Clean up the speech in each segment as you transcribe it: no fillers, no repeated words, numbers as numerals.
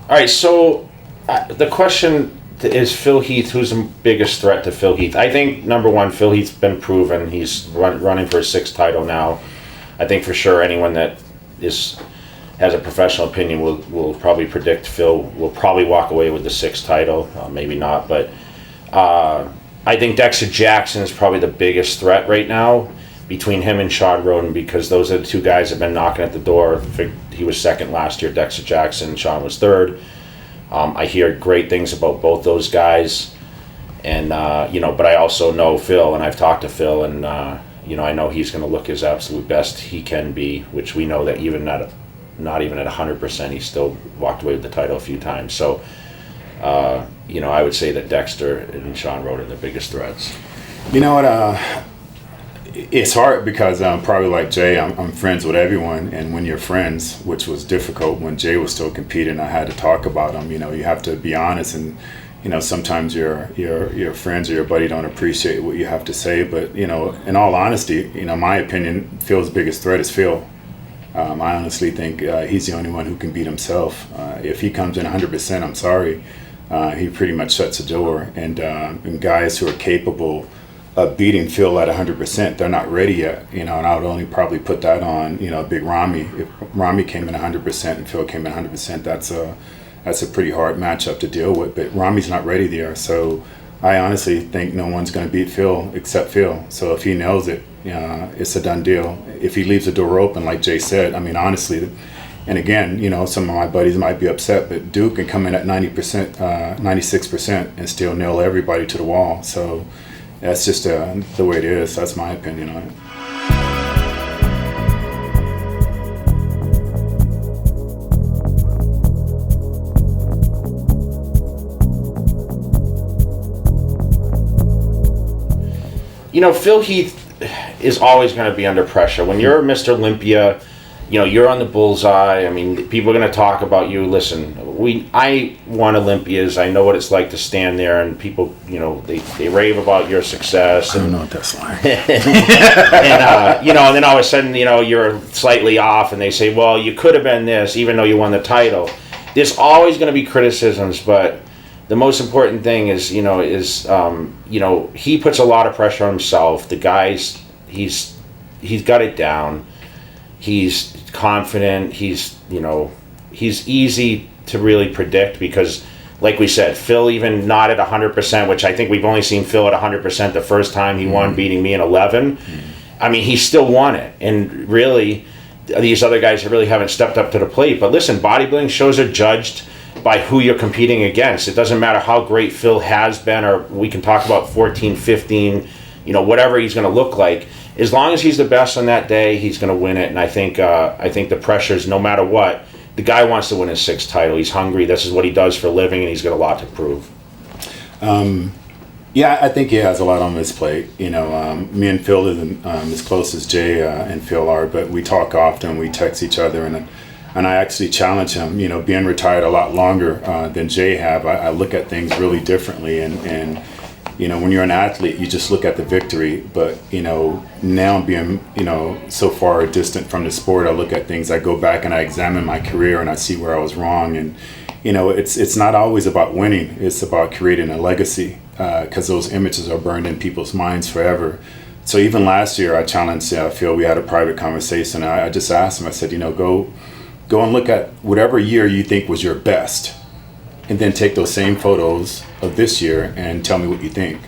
All right, so the question is Phil Heath, who's the biggest threat to Phil Heath? I think, number one, Phil Heath's been proven. He's running for his 6th title now. I think for sure anyone that has a professional opinion will probably predict Phil will probably walk away with the 6th title. Maybe not, but I think Dexter Jackson is probably the biggest threat right now between him and Sean Roden, because those are the two guys that have been knocking at the door. He was 2nd last year, Dexter Jackson. Sean was 3rd. I hear great things about both those guys, and but I also know Phil, and I've talked to Phil, and I know he's going to look his absolute best he can be, which we know that even not even at 100%, he still walked away with the title a few times. So, I would say that Dexter and Sean Roden are the biggest threats. You know what? It's hard because probably like Jay, I'm friends with everyone, and when you're friends, which was difficult when Jay was still competing, I had to talk about him. You have to be honest, and sometimes your friends or your buddy don't appreciate what you have to say. But in all honesty, my opinion, Phil's biggest threat is Phil. I honestly think he's the only one who can beat himself. If he comes in 100%, I'm sorry, he pretty much shuts the door. And guys who are capable of beating Phil at 100%, they're not ready yet. And I would only probably put that on Big Ramy. If Ramy came in 100% and Phil came in 100%, that's a pretty hard matchup to deal with. But Ramy's not ready there, so I honestly think no one's going to beat Phil except Phil. So if he nails it, it's a done deal. If he leaves the door open, like Jay said, I mean, honestly, and again, some of my buddies might be upset, but Duke can come in at 90%, 96% and still nail everybody to the wall. So that's just the way it is. That's my opinion on it. Phil Heath is always going to be under pressure. When you're Mr. Olympia, you're on the bullseye. I mean, people are going to talk about you. Listen, I won Olympias. I know what it's like to stand there, and people, they rave about your success. I don't know what that's like. And then all of a sudden, you're slightly off, and they say, well, you could have been this, even though you won the title. There's always going to be criticisms, but the most important thing is, he puts a lot of pressure on himself. The guy's, he's got it down. He's confident. He's easy to really predict because, like we said, Phil even not at 100%, which I think we've only seen Phil at 100% the first time he won, beating me in 11. I mean, he still won it. And really, these other guys really haven't stepped up to the plate. But listen, bodybuilding shows are judged by who you're competing against. It doesn't matter how great Phil has been, or we can talk about 14, 15, whatever he's going to look like. As long as he's the best on that day, he's going to win it. And I think the pressure's no matter what. The guy wants to win his 6th title. He's hungry. This is what he does for a living, and he's got a lot to prove. Yeah, I think he has a lot on his plate. Me and Phil isn't as close as Jay and Phil are, but we talk often. We text each other, and I actually challenge him. Being retired a lot longer than Jay have, I look at things really differently. And when you're an athlete, you just look at the victory. But now being so far distant from the sport, I look at things. I go back and I examine my career and I see where I was wrong. And it's not always about winning. It's about creating a legacy because those images are burned in people's minds forever. So even last year, I challenged Phil. We had a private conversation. I just asked him. I said, go and look at whatever year you think was your best, and then take those same photos of this year and tell me what you think.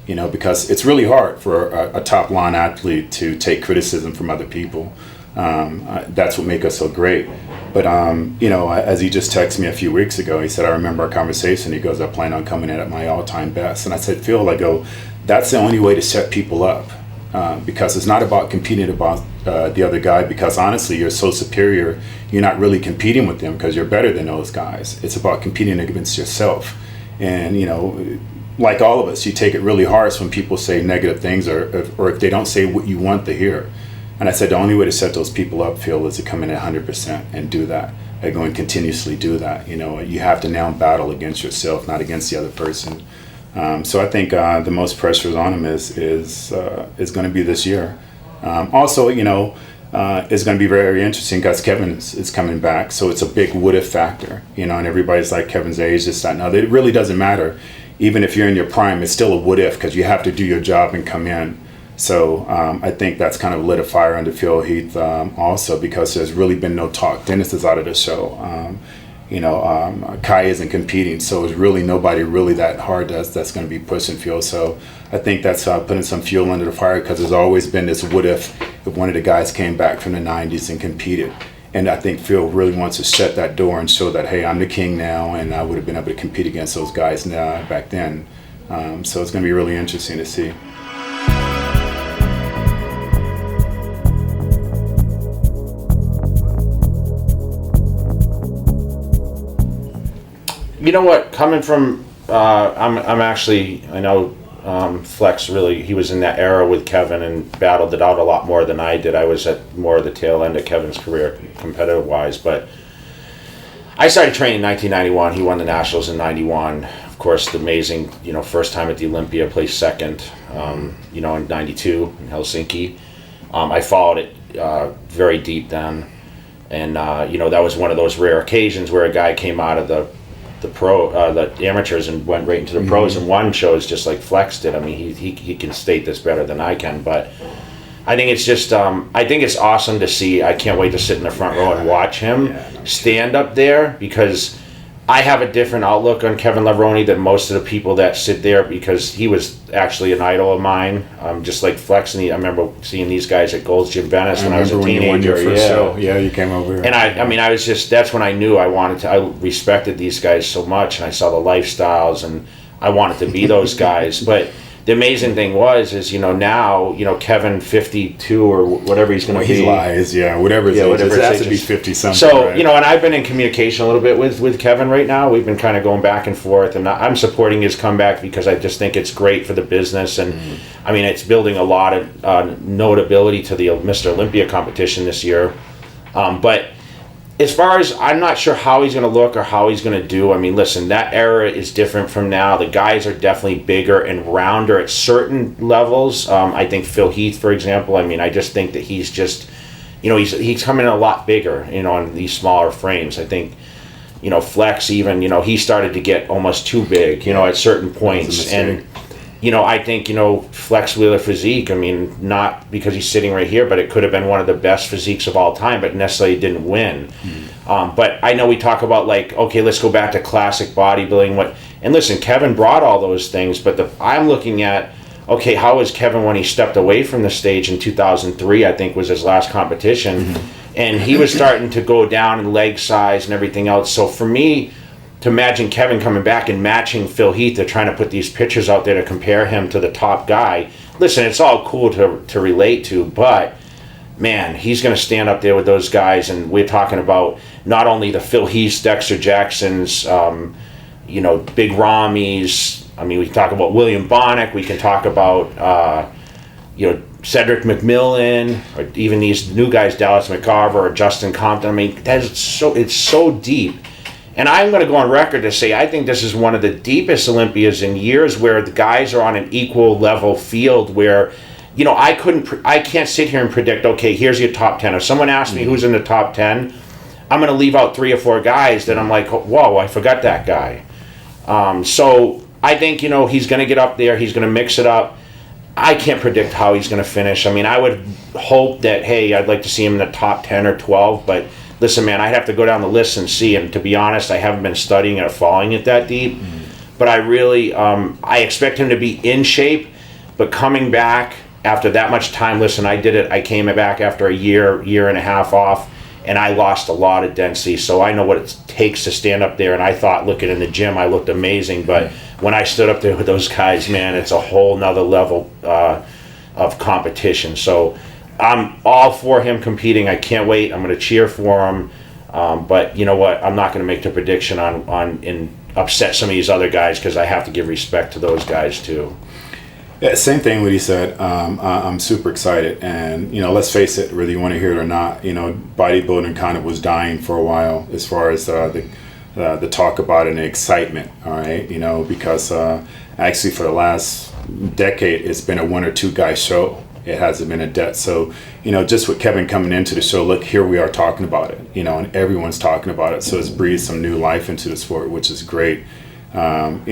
Because it's really hard for a top line athlete to take criticism from other people. That's what makes us so great. But as he just texted me a few weeks ago, he said, I remember our conversation. He goes, I plan on coming in at my all-time best. And I said, Phil, that's the only way to set people up. Because it's not about competing about the other guy, because honestly, you're so superior, you're not really competing with them because you're better than those guys. It's about competing against yourself. And, like all of us, you take it really harsh when people say negative things or if they don't say what you want to hear. And I said, the only way to set those people up, Phil, is to come in at 100% and do that. And go and continuously do that. You have to now battle against yourself, not against the other person. So I think the most pressure on him is going to be this year. Also, is going to be very, very interesting because Kevin is coming back. So it's a big what if factor, and everybody's like, Kevin's age, this, that, and other. It really doesn't matter. Even if you're in your prime, it's still a what if because you have to do your job and come in. So I think that's kind of lit a fire under Phil Heath also because there's really been no talk. Dennis is out of the show. Kai isn't competing, so it's really nobody really that hard that's going to be pushing Phil. So I think that's putting some fuel under the fire because there's always been this what if one of the guys came back from the 90s and competed. And I think Phil really wants to shut that door and show that, hey, I'm the king now, and I would have been able to compete against those guys back then. So it's going to be really interesting to see. You know what? Coming from, I'm actually, I know Flex really, he was in that era with Kevin and battled it out a lot more than I did. I was at more of the tail end of Kevin's career, competitive-wise. But I started training in 1991. He won the Nationals in 91. Of course, the amazing, first time at the Olympia, placed second, in 92 in Helsinki. I followed it very deep then. And, that was one of those rare occasions where a guy came out of the amateurs and went right into the pros and won shows just like Flex did. I mean, he can state this better than I can, but I think it's just I think it's awesome to see. I can't wait to sit in the front row and watch him stand up there because I have a different outlook on Kevin Levrone than most of the people that sit there because he was actually an idol of mine, just like Flex. And I remember seeing these guys at Gold's Gym Venice when I was a teenager. Show. Yeah, you came over here. And I was just, that's when I knew I respected these guys so much, and I saw the lifestyles, and I wanted to be those guys. But the amazing thing is now, Kevin 52 or whatever he's going to be. He lies, whatever his age is. It has to be 50 something. So, right? and I've been in communication a little bit with Kevin right now. We've been kind of going back and forth, and I'm supporting his comeback because I just think it's great for the business. And I mean, it's building a lot of notability to the Mr. Olympia competition this year. But as far as, I'm not sure how he's going to look or how he's going to do. I mean, listen, that era is different from now. The guys are definitely bigger and rounder at certain levels. I think Phil Heath, for example, I just think that he's just, he's coming in a lot bigger, on these smaller frames. I think, Flex even, he started to get almost too big, at certain points. And, I think, Flex Wheeler physique, not because he's sitting right here, but it could have been one of the best physiques of all time, but necessarily didn't win. But I know we talk about okay, let's go back to classic bodybuilding. And listen, Kevin brought all those things, but I'm looking at, okay, how was Kevin when he stepped away from the stage in 2003, I think was his last competition, and he was starting to go down in leg size and everything else. So for me, to imagine Kevin coming back and matching Phil Heath, they're trying to put these pictures out there to compare him to the top guy. Listen, it's all cool to relate to, but man, he's going to stand up there with those guys, and we're talking about not only the Phil Heaths, Dexter Jacksons, Big Ramis. We can talk about William Bonnick. We can talk about Cedric McMillan, or even these new guys, Dallas McCarver or Justin Compton. It's so deep. And I'm going to go on record to say I think this is one of the deepest Olympias in years, where the guys are on an equal level field where, I can't sit here and predict, okay, here's your top 10. If someone asks me who's in the top 10, I'm going to leave out 3 or 4 guys that I'm like, whoa, I forgot that guy. So I think, he's going to get up there. He's going to mix it up. I can't predict how he's going to finish. I would hope that, hey, I'd like to see him in the top 10 or 12, but listen, man, I'd have to go down the list and see. And to be honest, I haven't been studying it or following it that deep. But I really, I expect him to be in shape. But coming back after that much time, listen, I did it. I came back after a year and a half off, and I lost a lot of density. So I know what it takes to stand up there. And I thought, looking in the gym, I looked amazing. But when I stood up there with those guys, man, it's a whole nother level of competition. So I'm all for him competing. I can't wait. I'm going to cheer for him. But you know what? I'm not going to make the prediction and upset some of these other guys, because I have to give respect to those guys too. Yeah, same thing what he said. I'm super excited, and let's face it, whether you want to hear it or not, bodybuilding kind of was dying for a while as far as the talk about it and the excitement. All right, because actually for the last decade, it's been a 1 or 2 guy show. It hasn't been a debt. So, just with Kevin coming into the show, look, here we are talking about it, and everyone's talking about it. So it's breathed some new life into the sport, which is great. And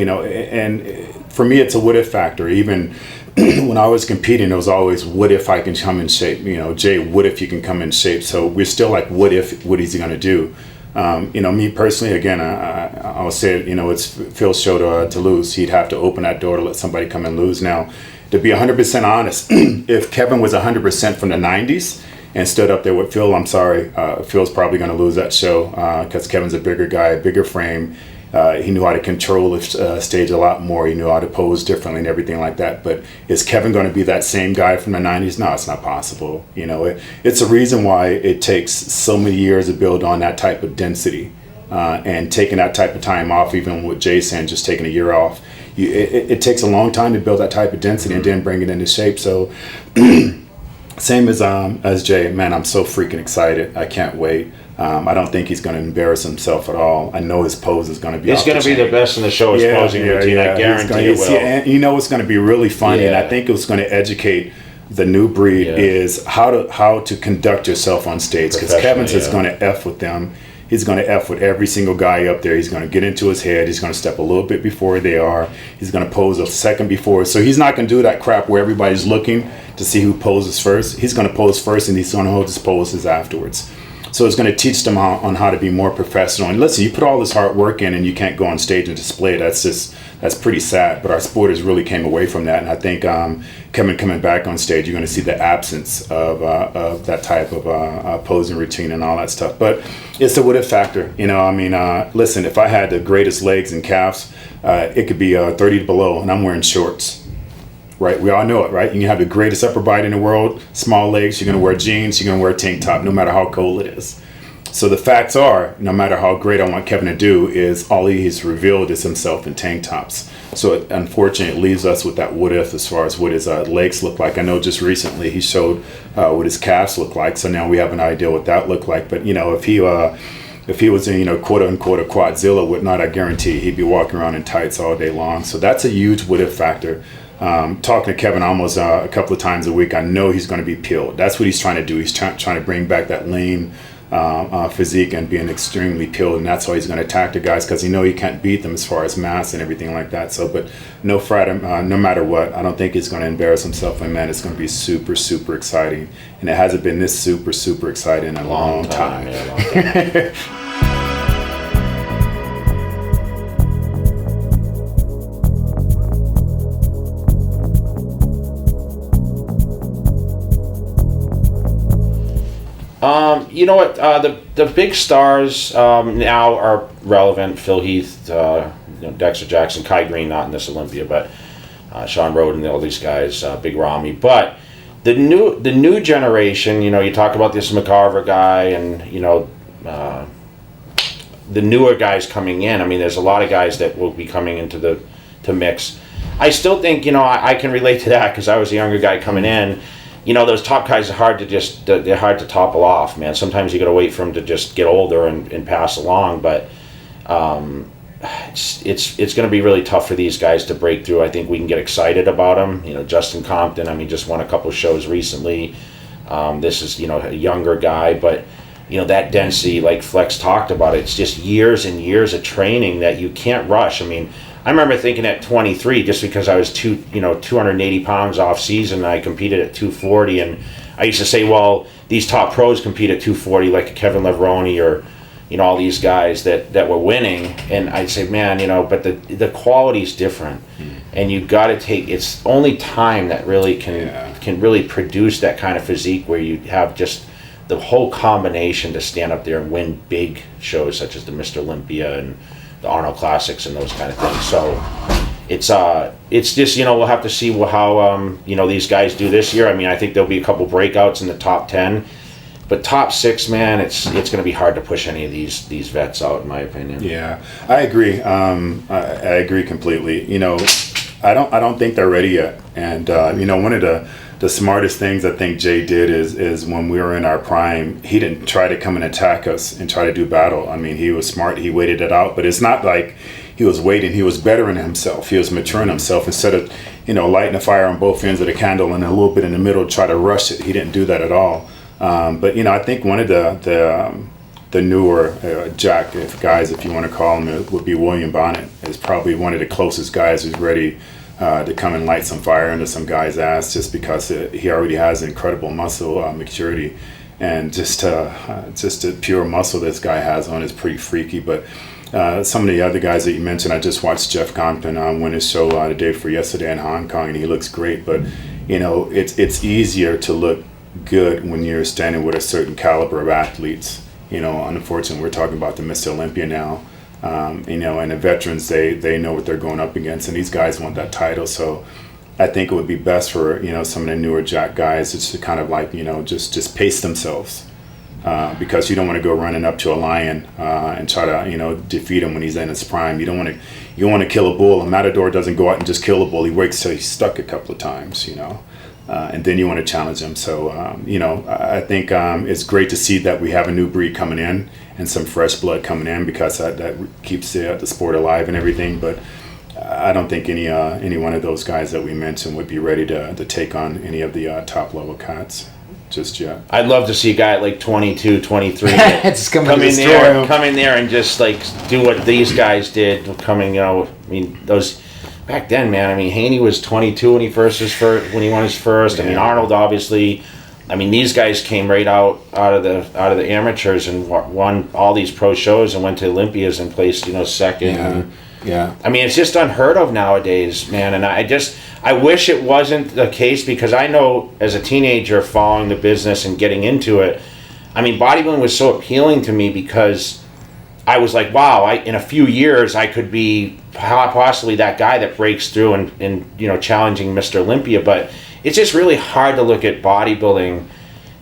for me, it's a what if factor. Even when I was competing, it was always, what if I can come in shape? Jay, what if you can come in shape? So we're still like, what is he going to do? Me personally, again, I'll say it, it's Phil's show to lose. He'd have to open that door to let somebody come and lose. Now, to be 100% honest, if Kevin was 100% from the 90s and stood up there with Phil, I'm sorry, Phil's probably going to lose that show because Kevin's a bigger guy, a bigger frame. He knew how to control the stage a lot more. He knew how to pose differently and everything like that. But is Kevin going to be that same guy from the 90s? No, it's not possible. It's a reason why it takes so many years to build on that type of density and taking that type of time off, even with Jason just taking a year off. It takes a long time to build that type of density and then bring it into shape. So same as Jay, man, I'm so freaking excited. I can't wait. I don't think he's going to embarrass himself at all. I know his pose is going to be. He's going to be the best in the show. His posing routine, I guarantee it will. And it's going to be really funny, and I think it's going to educate the new breed is how to conduct yourself on stage, because Kevin's is going to F with them. He's going to F with every single guy up there. He's going to get into his head. He's going to step a little bit before they are. He's going to pose a second before. So he's not going to do that crap where everybody's looking to see who poses first. He's going to pose first, and he's going to hold his poses afterwards. So it's going to teach them on how to be more professional. And listen, you put all this hard work in and you can't go on stage and display it. That's pretty sad. But our sport has really came away from that. And I think Kevin coming back on stage, you're going to see the absence of that type of posing routine and all that stuff. But it's the what if factor. Listen, if I had the greatest legs and calves, it could be 30 below and I'm wearing shorts. Right, we all know it, right? You can have the greatest upper body in the world, small legs, you're going to wear jeans, you're going to wear a tank top, no matter how cold it is. So the facts are, no matter how great I want Kevin to do, is all he's revealed is himself in tank tops. So it unfortunately leaves us with that what if as far as what his legs look like. I know just recently he showed what his calves look like, so now we have an idea what that looked like. But if he was in, quote unquote, a quadzilla, whatnot, I guarantee he'd be walking around in tights all day long. So that's a huge what if factor. Talking to Kevin almost a couple of times a week, I know he's going to be peeled. That's what he's trying to do. He's trying to bring back that lean physique and being extremely peeled, and that's why he's going to attack the guys, because he can't beat them as far as mass and everything like that. So, but no matter what, I don't think he's going to embarrass himself. And man, it's going to be super, super exciting, and it hasn't been this super, super exciting in a long time. Yeah, long time. You know what? The big stars now are relevant. Phil Heath, Dexter Jackson, Kai Green, not in this Olympia, but Sean Roden, all these guys, Big Ramy. But the new generation, you talk about this McCarver guy, and the newer guys coming in. I mean, there's a lot of guys that will be coming into the mix. I still think I can relate to that because I was a younger guy coming in. Those top guys are they're hard to topple off, man. Sometimes you got to wait for them to just get older and pass along, but it's going to be really tough for these guys to break through. I think we can get excited about them. Justin Compton, just won a couple of shows recently. This is, a younger guy, but that density, like Flex talked about, it's just years and years of training that you can't rush. I remember thinking at 23, just because I was 280 pounds off season, I competed at 240, and I used to say, well, these top pros compete at 240, like Kevin Levrone or all these guys that were winning, and I'd say, man, but the quality's different, and you got to take. It's only time that really can really produce that kind of physique where you have just the whole combination to stand up there and win big shows such as the Mr. Olympia and the Arnold Classics and those kind of things. So it's just we'll have to see how these guys do this year. I think there'll be a couple breakouts in the top 10, but top 6, man, it's going to be hard to push any of these vets out, in my opinion. Yeah, I agree. I agree completely. I don't think they're ready yet. And one of the smartest things I think Jay did is when we were in our prime, he didn't try to come and attack us and try to do battle. He was smart. He waited it out, but it's not like he he was waiting. He was bettering himself. He was maturing himself instead of, lighting a fire on both ends of the candle and a little bit in the middle, try to rush it. He didn't do that at all. But I think one of the newer Jack guys, if you want to call him, would be William Bonnet. Is probably one of the closest guys who's ready to come and light some fire into some guy's ass, just because he already has incredible muscle maturity, and just the pure muscle this guy has on is pretty freaky. But some of the other guys that you mentioned, I just watched Jeff Compton win his show the day before yesterday in Hong Kong, and he looks great. But it's easier to look good when you're standing with a certain caliber of athletes. Unfortunately, we're talking about the Mr. Olympia now. And the veterans, they know what they're going up against, and these guys want that title. So I think it would be best for some of the newer Jack guys just to kind of like just pace themselves, because you don't want to go running up to a lion and try to defeat him when he's in his prime. You want to kill a bull. A matador doesn't go out and just kill a bull. He waits till he's stuck a couple of times. And then you want to challenge him. So, I think it's great to see that we have a new breed coming in and some fresh blood coming in, because that keeps the sport alive and everything. But I don't think any one of those guys that we mentioned would be ready to take on any of the top level cats just yet. I'd love to see a guy like 22, 23 Just come in there and just like do what these guys did. Those back then, man. I mean, Haney was 22 when he won his first. Yeah. I mean, Arnold obviously. I mean, these guys came right out of the amateurs and won all these pro shows and went to Olympias and placed second. Yeah. I mean, it's just unheard of nowadays, man. And I wish it wasn't the case, because I know as a teenager following the business and getting into it, I mean, bodybuilding was so appealing to me, because I was like, wow, in a few years I could be possibly that guy that breaks through and challenging Mr. Olympia. But it's just really hard to look at bodybuilding,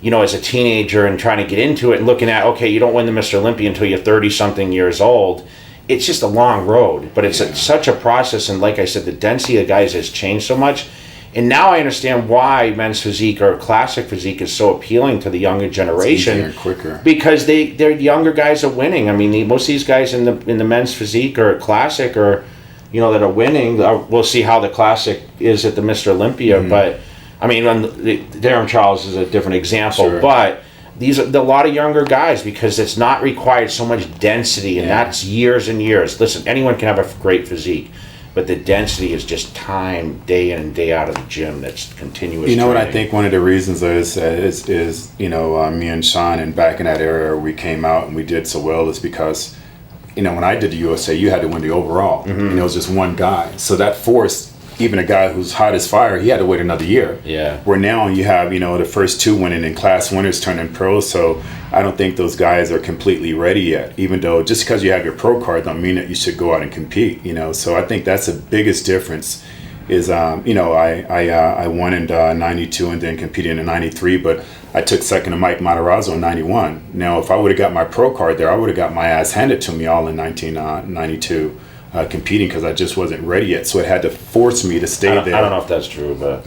as a teenager and trying to get into it and looking at, okay, you don't win the Mr. Olympia until you're 30-something years old. It's just a long road, but it's such a process. And like I said, the density of guys has changed so much. And now I understand why men's physique or classic physique is so appealing to the younger generation. It's easier and quicker. Because their younger guys are winning. I mean, most of these guys in the men's physique or classic or that are winning. We'll see how the classic is at the Mr. Olympia, but I mean, Darren Charles is a different example, Sure. But these are a lot of younger guys, because it's not required so much density, and that's years and years. Listen, anyone can have a great physique, but the density is just time, day in and day out of the gym. That's continuous. What I training. think one of the reasons is me and Sean, and back in that era we came out and we did so well, is because when I did the USA, you had to win the overall. It was just one guy, so that forced even a guy who's hot as fire, he had to wait another year. Yeah. Where now you have, the first two winning in class winners turning pros. So I don't think those guys are completely ready yet, even though just because you have your pro card don't mean that you should go out and compete, So I think that's the biggest difference is, I won in 92 and then competed in 93, but I took second to Mike Matarazzo in 91. Now, if I would have got my pro card there, I would have got my ass handed to me all in 1992. Competing, because I just wasn't ready yet, so it had to force me to stay there. I don't know if that's true, but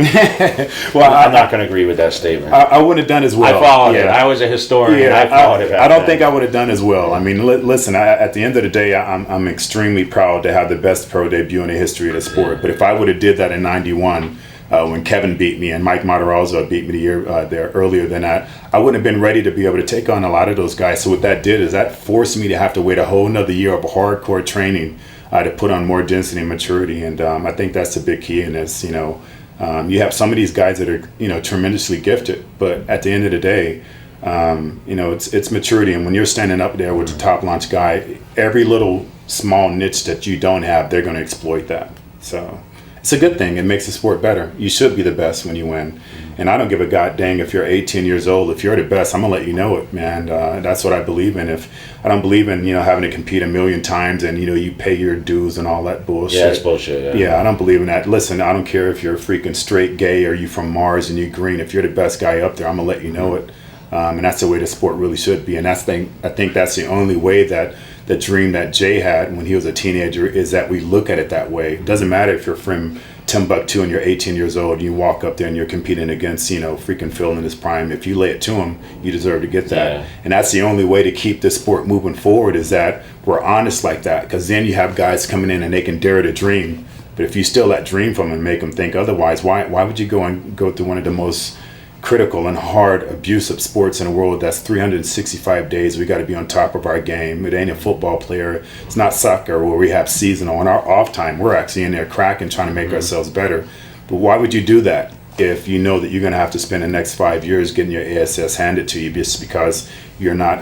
well, I'm not going to agree with that statement. I wouldn't have done as well. I followed it. I was a historian. Yeah, I followed it. I don't think I would have done as well. I mean, listen. At the end of the day, I'm extremely proud to have the best pro debut in the history of the sport. But if I would have did that in '91, when Kevin beat me and Mike Matarazzo beat me the year there earlier than that, I wouldn't have been ready to be able to take on a lot of those guys. So what that did is that forced me to have to wait a whole another year of hardcore training to put on more density and maturity. And I think that's the big key in this. You have some of these guys that are tremendously gifted, but at the end of the day, it's maturity. And when you're standing up there with the top launch guy, every little small niche that you don't have, they're going to exploit that. So it's a good thing. It makes the sport better. You should be the best when you win. And I don't give a god dang if you're 18 years old. If you're the best, I'm going to let you know it, man. That's what I believe in. If I don't believe in, having to compete a million times and, you pay your dues and all that bullshit. Yeah, it's bullshit, Yeah, I don't believe in that. Listen, I don't care if you're freaking straight gay or you from Mars and you green. If you're the best guy up there, I'm going to let you know it. And that's the way the sport really should be. And I think that's the only way that the dream that Jay had when he was a teenager is that we look at it that way. It doesn't matter if you're from Timbuktu and you're 18 years old, you walk up there and you're competing against, freaking Phil in his prime. If you lay it to him, you deserve to get that. Yeah. And that's the only way to keep this sport moving forward, is that we're honest like that. Because then you have guys coming in and they can dare to dream. But if you steal that dream from them and make them think otherwise, why would you go through one of the most critical and hard, abusive sports in the world? That's 365 days. We got to be on top of our game. It ain't a football player. It's not soccer where we have seasonal. On our off time, we're actually in there cracking, trying to make ourselves better. But why would you do that if you know that you're going to have to spend the next 5 years getting your ASS handed to you just because you're not,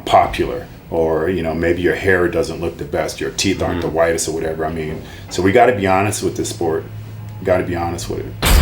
popular? Or, maybe your hair doesn't look the best, your teeth aren't the whitest or whatever. I mean, so we got to be honest with this sport. We got to be honest with it.